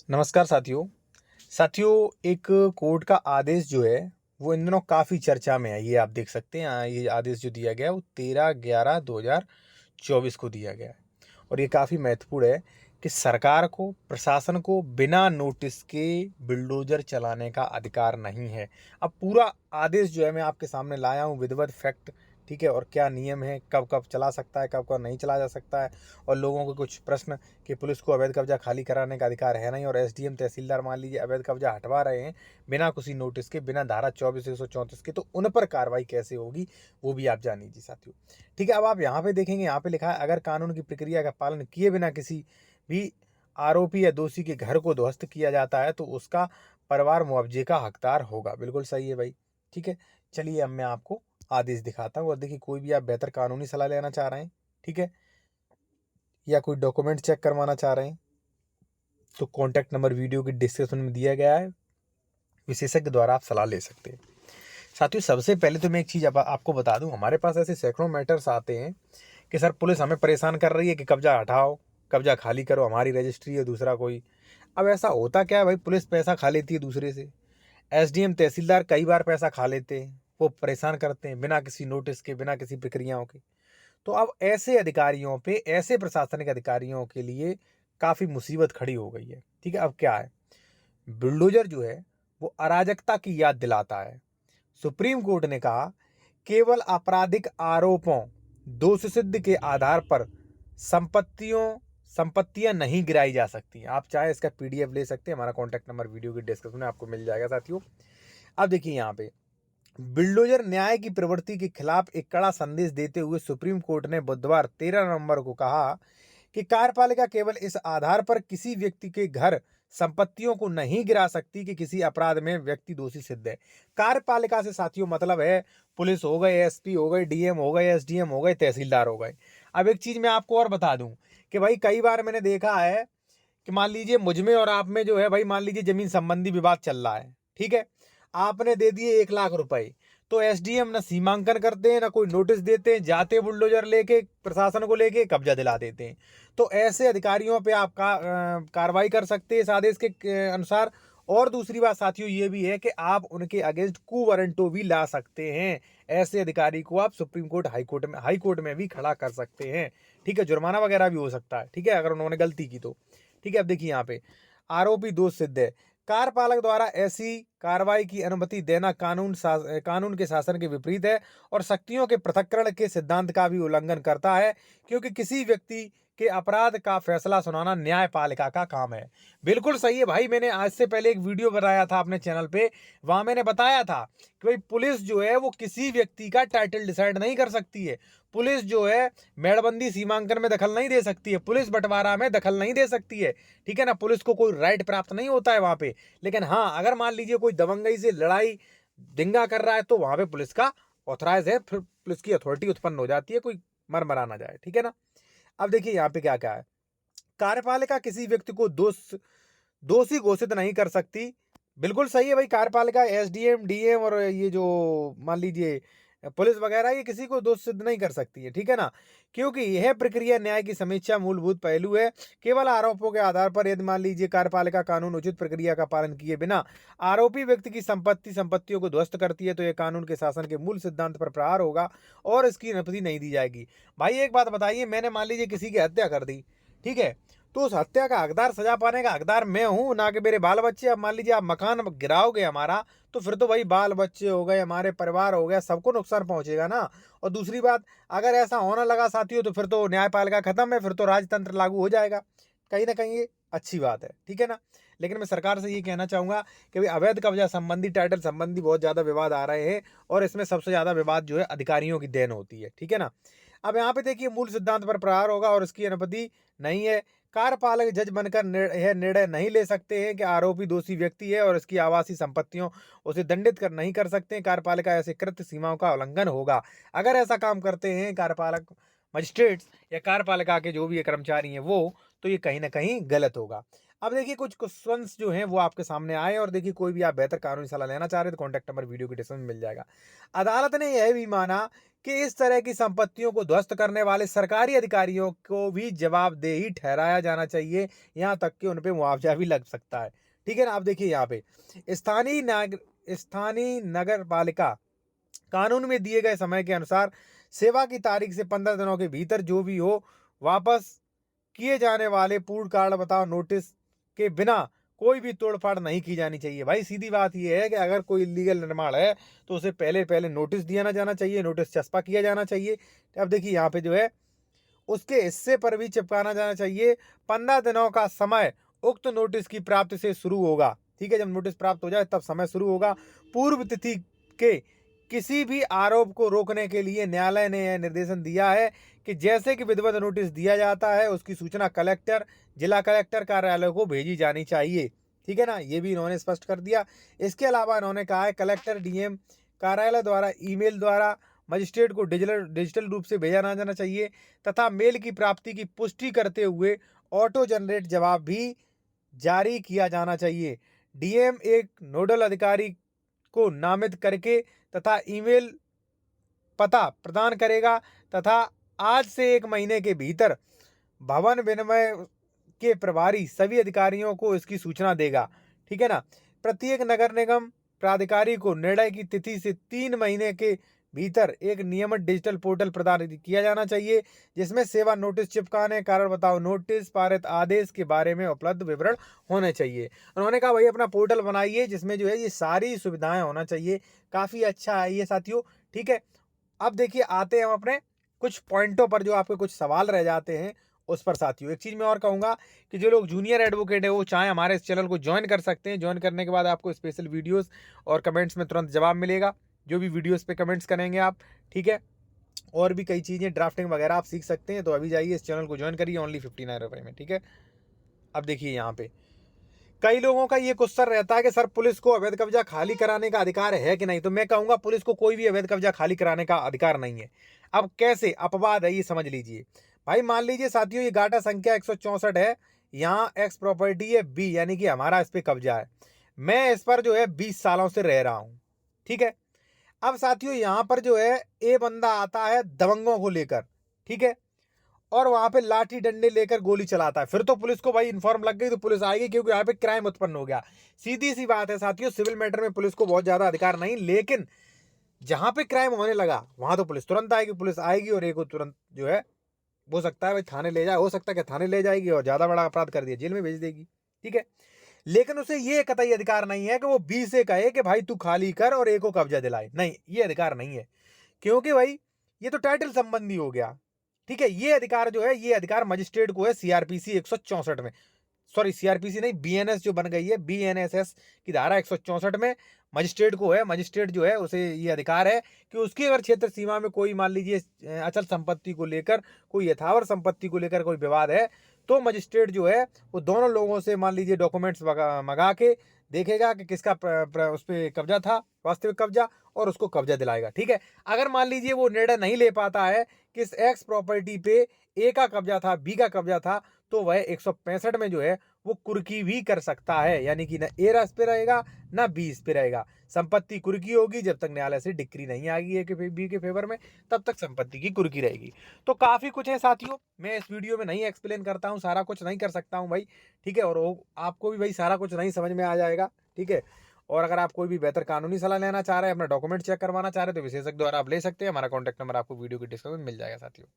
नमस्कार साथियों। एक कोर्ट का आदेश जो है वो इन दिनों काफ़ी चर्चा में है। ये आप देख सकते हैं। ये आदेश जो दिया गया है वो 13/11/2024 को दिया गया है और ये काफ़ी महत्वपूर्ण है कि सरकार को, प्रशासन को बिना नोटिस के बिल्डोजर चलाने का अधिकार नहीं है। अब पूरा आदेश जो है मैं आपके सामने लाया हूँ विधिवत फैक्ट, ठीक है, और क्या नियम है, कब कब चला सकता है, कब कब नहीं चला जा सकता है, और लोगों के कुछ प्रश्न कि पुलिस को अवैध कब्जा खाली कराने का अधिकार है नहीं, और एसडीएम तहसीलदार मान लीजिए अवैध कब्जा हटवा रहे हैं बिना किसी नोटिस के, बिना धारा 24/134 के, तो उन पर कार्रवाई कैसे होगी वो भी आप जान लीजिए साथियों। ठीक है, अब आप यहाँ पे देखेंगे, यहाँ पे लिखा है अगर कानून की प्रक्रिया का पालन किए बिना किसी भी आरोपी या दोषी के घर को ध्वस्त किया जाता है तो उसका परिवार मुआवजे का हकदार होगा। बिल्कुल सही है भाई। ठीक है, चलिए अब मैं आपको आदेश दिखाता हूँ। और देखिए, कोई भी आप बेहतर कानूनी सलाह लेना चाह रहे हैं, ठीक है, या कोई डॉक्यूमेंट चेक करवाना चाह रहे हैं, तो कॉन्टैक्ट नंबर वीडियो की डिस्क्रिप्शन में दिया गया है। विशेषज्ञ द्वारा आप सलाह ले सकते हैं। साथियों, सबसे पहले तो मैं एक चीज़ आपको बता दूं, हमारे पास ऐसे सैकड़ों मैटर्स आते हैं कि सर पुलिस हमें परेशान कर रही है कि कब्जा हटाओ, कब्जा खाली करो, हमारी रजिस्ट्री है, दूसरा कोई। अब ऐसा होता क्या है भाई, पुलिस पैसा खा लेती है दूसरे से, एसडीएम तहसीलदार कई बार पैसा खा लेते हैं, वो परेशान करते हैं बिना किसी नोटिस के, बिना किसी प्रक्रियाओं के। तो अब ऐसे अधिकारियों पे, ऐसे प्रशासनिक अधिकारियों के लिए काफ़ी मुसीबत खड़ी हो गई है। ठीक है, अब क्या है, बुलडोजर जो है वो अराजकता की याद दिलाता है। सुप्रीम कोर्ट ने कहा केवल आपराधिक आरोपों, दोष सिद्ध के आधार पर संपत्तियां नहीं गिराई जा सकती। आप चाहे इसका पीडीएफ ले सकते हैं, हमारा कॉन्टैक्ट नंबर वीडियो की डिस्क्रिप्शन में आपको मिल जाएगा साथियों। अब देखिए, यहाँ पे बिल्डोजर न्याय की प्रवृत्ति के खिलाफ एक कड़ा संदेश देते हुए सुप्रीम कोर्ट ने बुधवार 13 नवंबर को कहा कि कार्यपालिका केवल इस आधार पर किसी व्यक्ति के घर संपत्तियों को नहीं गिरा सकती कि किसी अपराध में व्यक्ति दोषी सिद्ध है। कार्यपालिका से साथियों मतलब है पुलिस हो गए, एसपी हो गए, डीएम हो गए, एसडीएम हो गए, तहसीलदार हो गए। अब एक चीज मैं आपको और बता दूं कि भाई कई बार मैंने देखा है कि मान लीजिए मुझ में और आप में जो है भाई, मान लीजिए जमीन संबंधी विवाद चल रहा है, ठीक है, आपने दे दिए 1 लाख रुपए, तो एसडीएम ना सीमांकन करते हैं, ना कोई नोटिस देते हैं, जाते बुलडोजर लेके, प्रशासन को लेके कब्जा दिला देते हैं। तो ऐसे अधिकारियों पे आप कार्रवाई कर सकते हैं इस आदेश के अनुसार। और दूसरी बात साथियों ये भी है कि आप उनके अगेंस्ट कू वारंटो भी ला सकते हैं। ऐसे अधिकारी को आप सुप्रीम कोर्ट, हाई कोर्ट में भी खड़ा कर सकते हैं। ठीक है, जुर्माना वगैरह भी हो सकता है, ठीक है, अगर उन्होंने गलती की तो। ठीक है, अब देखिए यहाँ पे आरोपी दोष सिद्ध है। कार्यपालक द्वारा ऐसी कार्रवाई की अनुमति देना कानून के शासन के विपरीत है और शक्तियों के पृथक्करण के सिद्धांत का भी उल्लंघन करता है, क्योंकि किसी व्यक्ति के अपराध का फैसला सुनाना न्यायपालिका का काम है। बिल्कुल सही है भाई। मैंने आज से पहले एक वीडियो बनाया था अपने चैनल पे, वहां मैंने बताया था कि भाई पुलिस जो है वो किसी व्यक्ति का टाइटल डिसाइड नहीं कर सकती है। पुलिस जो है मेड़बंदी सीमांकन में दखल नहीं दे सकती है, पुलिस बंटवारा में दखल नहीं दे सकती है। ठीक है ना, पुलिस को कोई राइट प्राप्त नहीं होता है वहां पे। लेकिन हाँ, अगर मान लीजिए कोई दबंगई से लड़ाई दंगा कर रहा है तो वहां पे पुलिस का ऑथराइज है, फिर पुलिस की अथॉरिटी उत्पन्न हो जाती है, कोई मर मरा ना जाए। ठीक है ना। अब देखिए यहाँ पे क्या क्या है, कार्यपालिका किसी व्यक्ति को दोषी घोषित नहीं कर सकती। बिल्कुल सही है भाई। कार्यपालिका, एसडीएम, डीएम और ये जो मान लीजिए पुलिस वगैरह, ये किसी को दोष सिद्ध नहीं कर सकती है। ठीक है ना, क्योंकि यह प्रक्रिया न्याय की समीक्षा मूलभूत पहलू है। केवल आरोपों के आधार पर यदि मान लीजिए कार्यपालिका कानून उचित प्रक्रिया का पालन किए बिना आरोपी व्यक्ति की संपत्तियों को ध्वस्त करती है तो यह कानून के शासन के मूल सिद्धांत पर प्रहार होगा और इसकी अनुमति नहीं दी जाएगी। भाई एक बात बताइए, मैंने मान लीजिए किसी की हत्या कर दी, ठीक है, तो उस हत्या का हकदार, सजा पाने का हकदार मैं हूं, ना कि मेरे बाल बच्चे। अब मान लीजिए आप मकान गिराओगे हमारा, तो फिर तो भाई बाल बच्चे हो गए, हमारे परिवार हो गया, सबको नुकसान पहुंचेगा ना। और दूसरी बात, अगर ऐसा होने लगा साथियों तो फिर तो न्यायपालिका खत्म है, फिर तो राजतंत्र लागू हो जाएगा। कहीं ना कहीं ये अच्छी बात है, ठीक है ना। लेकिन मैं सरकार से ये कहना चाहूंगा कि भाई अवैध कब्जा संबंधी, टाइटल संबंधी बहुत ज्यादा विवाद आ रहे हैं और इसमें सबसे ज्यादा विवाद जो है अधिकारियों की देन होती है। ठीक है ना। अब यहाँ पे देखिए, मूल सिद्धांत पर प्रहार होगा और इसकी अनुमति नहीं है। कार्यपालक जज बनकर यह निर्णय नहीं ले सकते हैं कि आरोपी दोषी व्यक्ति है और इसकी आवासीय संपत्तियों उसे दंडित कर नहीं कर सकते हैं। कार्यपालिका ऐसे कृत्य सीमाओं का उल्लंघन होगा। अगर ऐसा काम करते हैं कार्यपालक, मजिस्ट्रेट्स या कार्यपालिका के जो भी कर्मचारी हैं वो, तो ये कहीं ना कहीं गलत होगा। अब देखिए कुछ क्वेश्चंस जो हैं वो आपके सामने आए और देखिए कोई भी आप बेहतर कानूनी सलाह लेना चाह रहे हैं तो कॉन्टैक्ट नंबर वीडियो के डिस्क्रिप्शन में मिल जाएगा। अदालत ने यह भी माना कि इस तरह की संपत्तियों को ध्वस्त करने वाले सरकारी अधिकारियों को भी जवाबदेही ठहराया जाना चाहिए, यहाँ तक कि उन पे मुआवजा भी लग सकता है। ठीक है ना? अब देखिए यहाँ पे स्थानीय नगर पालिका कानून में दिए गए समय के अनुसार सेवा की तारीख से 15 दिनों के भीतर जो भी हो वापस किए जाने वाले पूर्ण कारण बताओ नोटिस के बिना कोई भी तोड़फाड़ नहीं की जानी चाहिए। भाई सीधी बात यह है कि अगर कोई इलीगल निर्माण है तो उसे पहले पहले नोटिस दिया ना जाना चाहिए, नोटिस चस्पा किया जाना चाहिए। अब देखिए यहाँ पे जो है उसके हिस्से पर भी चिपकाना जाना चाहिए। 15 दिनों का समय उक्त नोटिस की प्राप्ति से शुरू होगा। ठीक है, जब नोटिस प्राप्त हो जाए तब समय शुरू होगा। पूर्व तिथि के किसी भी आरोप को रोकने के लिए न्यायालय ने यह निर्देशन दिया है कि जैसे कि विधिवत नोटिस दिया जाता है उसकी सूचना कलेक्टर, जिला कलेक्टर कार्यालय को भेजी जानी चाहिए। ठीक है ना, ये भी इन्होंने स्पष्ट कर दिया। इसके अलावा इन्होंने कहा है कलेक्टर डीएम कार्यालय द्वारा ईमेल द्वारा मजिस्ट्रेट को डिजिटल रूप से भेजा ना जाना चाहिए तथा मेल की प्राप्ति की पुष्टि करते हुए ऑटो जनरेट जवाब भी जारी किया जाना चाहिए। डीएम एक नोडल अधिकारी को नामित करके तथा ईमेल पता प्रदान करेगा तथा आज से 1 महीने के भीतर भवन विनिमय के प्रभारी सभी अधिकारियों को इसकी सूचना देगा। ठीक है ना, प्रत्येक नगर निगम प्राधिकारी को निर्णय की तिथि से 3 महीने के भीतर एक नियमित डिजिटल पोर्टल प्रदान किया जाना चाहिए जिसमें सेवा नोटिस चिपकाने, कारण बताओ नोटिस, पारित आदेश के बारे में उपलब्ध विवरण होने चाहिए। उन्होंने कहा भाई अपना पोर्टल बनाइए जिसमें जो है ये सारी सुविधाएं होना चाहिए। काफ़ी अच्छा है ये साथियों। ठीक है, अब देखिए आते हैं हम अपने कुछ पॉइंटों पर जो आपके कुछ सवाल रह जाते हैं उस पर साथियों। एक चीज़ मैं और कहूँगा कि जो लोग जूनियर एडवोकेट है वो चाहे हमारे इस चैनल को ज्वाइन कर सकते हैं। ज्वाइन करने के बाद आपको स्पेशल वीडियोस और कमेंट्स में तुरंत जवाब मिलेगा जो भी वीडियोस पे कमेंट्स करेंगे आप। ठीक है, और भी कई चीज़ें ड्राफ्टिंग वगैरह आप सीख सकते हैं। तो अभी जाइए इस चैनल को ज्वाइन करिए ओनली 59 रुपये में। ठीक है, अब देखिए यहाँ पे कई लोगों का ये क्वेश्चन रहता है कि सर पुलिस को अवैध कब्जा खाली कराने का अधिकार है कि नहीं। तो मैं कहूँगा पुलिस को कोई भी अवैध कब्जा खाली कराने का अधिकार नहीं है। अब कैसे अपवाद है ये समझ लीजिए। भाई मान लीजिए साथियों ये गाटा संख्या 164 है, यहाँ एक्स प्रॉपर्टी है बी यानी कि हमारा इस पर कब्जा है। मैं इस पर जो है 20 सालों से रह रहा हूँ। ठीक है, अब साथियों यहाँ पर जो है ए बंदा आता है दबंगों को लेकर, ठीक है, और वहां पे लाठी डंडे लेकर गोली चलाता है। फिर तो पुलिस को भाई इन्फॉर्म लग गई तो पुलिस आएगी क्योंकि यहाँ पे क्राइम उत्पन्न हो गया। सीधी सी बात है साथियों, सिविल मैटर में पुलिस को बहुत ज्यादा अधिकार नहीं, लेकिन जहां पे क्राइम होने लगा वहां तो पुलिस तुरंत आएगी। पुलिस आएगी और एक को तुरंत जो है हो सकता है भाई थाने ले जाए, हो सकता है कि थाने ले जाएगी और ज्यादा बड़ा अपराध कर दिया जेल में भेज देगी। ठीक है, लेकिन उसे ये कतई अधिकार नहीं है कि वो बी से कहे कि भाई तू खाली कर और ए को कब्जा दिलाए। नहीं, ये अधिकार नहीं है, क्योंकि भाई ये तो टाइटल संबंधी हो गया। ठीक है, ये अधिकार जो है ये अधिकार मजिस्ट्रेट को है सीआरपीसी 164 में, सॉरी सीआरपीसी नहीं बीएनएस जो बन गई है बीएनएसएस की धारा 164 में मजिस्ट्रेट को है। मजिस्ट्रेट जो है उसे ये अधिकार है कि उसकी अगर क्षेत्र सीमा में कोई मान लीजिए अचल संपत्ति को लेकर, कोई यथावर संपत्ति को लेकर कोई विवाद है तो मजिस्ट्रेट जो है वो दोनों लोगों से मान लीजिए डॉक्यूमेंट्स मंगा के देखेगा कि किसका उस पर कब्जा था, वास्तविक कब्जा, और उसको कब्जा दिलाएगा। ठीक है, अगर मान लीजिए वो निर्णय नहीं ले पाता है कि इस एक्स प्रॉपर्टी पे ए का कब्जा था, बी का कब्जा था, तो वह 165 में जो है वो कुर्की भी कर सकता है। यानी कि ना ए इस पे रहेगा ना बी इस पे रहेगा। संपत्ति कुर्की होगी जब तक न्यायालय से डिक्री नहीं आएगी ए के बी के फेवर में, तब तक संपत्ति की कुर्की रहेगी। तो काफी कुछ है साथियों, मैं इस वीडियो में नहीं एक्सप्लेन करता हूँ, सारा कुछ नहीं कर सकता हूँ भाई। ठीक है, और आपको भी भाई सारा कुछ नहीं समझ में आ जाएगा। ठीक है, और अगर आप कोई भी बेहतर कानूनी सलाह लेना चाह रहे हैं, अपना डॉक्यूमेंट चेक करवाना चाह रहे हैं तो विशेषज्ञ द्वारा आप ले सकते हैं। हमारा कॉन्टैक्ट नंबर आपको वीडियो के डिस्क्रिप्शन में मिल जाएगा साथियों।